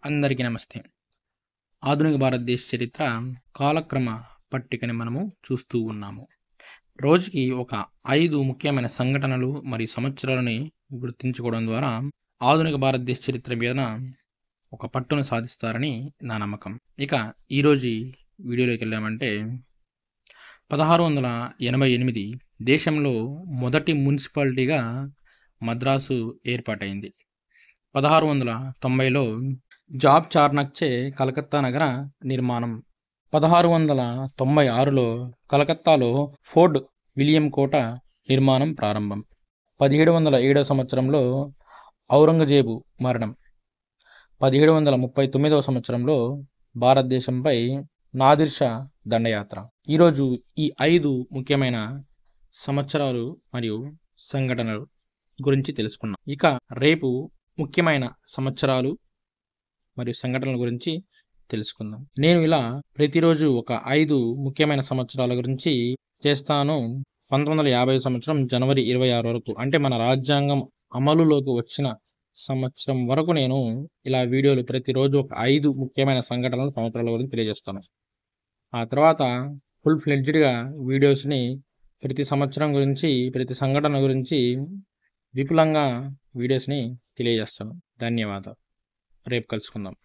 అందరికీ నమస్తే. ఆధునిక భారతదేశ చరిత్ర కాలక్రమ పట్టికని మనము చూస్తూ ఉన్నాము. రోజుకి ఒక 5 ముఖ్యమైన సంఘటనలు మరియు సంవత్సరాలని గుర్తుంచుకోవడం ద్వారా ఆధునిక భారతదేశ చరిత్ర మీద ఒక పట్టును సాధిస్తారని నా నమ్మకం. ఇక ఈరోజు వీడియోలోకి వెళ్ళామంటే 1688 దేశంలో మొదటి మున్సిపాలిటీగా మద్రాసు ఏర్పాటైంది. 1690లో జాబ్ చార్నక్చే కలకత్తా నగర నిర్మాణం. 1696లో కలకత్తాలో ఫోర్ట్ విలియం కోట నిర్మాణం ప్రారంభం. 1707 సంవత్సరంలో ఔరంగజేబు మరణం. 1739 సంవత్సరంలో భారతదేశంపై నాదిర్ షా దండయాత్ర. ఈరోజు ఈ 5 ముఖ్యమైన సంవత్సరాలు మరియు సంఘటనలు గురించి తెలుసుకున్నాం. ఇక రేపు ముఖ్యమైన సంవత్సరాలు మరియు సంఘటనల గురించి తెలుసుకుందాం. నేను ఇలా ప్రతిరోజు ఒక 5 ముఖ్యమైన సంవత్సరాల గురించి చేస్తాను. 1950 సంవత్సరం జనవరి 26 వరకు, అంటే మన రాజ్యాంగం అమలులోకి వచ్చిన సంవత్సరం వరకు నేను ఇలా వీడియోలు ప్రతిరోజు ఒక 5 ముఖ్యమైన సంఘటనలు సంవత్సరాల గురించి తెలియజేస్తాను. ఆ తర్వాత ఫుల్ ఫ్లెడ్జ్డ్గా వీడియోస్ని ప్రతి సంవత్సరం గురించి, ప్రతి సంఘటన గురించి విపులంగా వీడియోస్ని తెలియజేస్తాను. ధన్యవాదాలు. రేపు కలుసుకుందాం.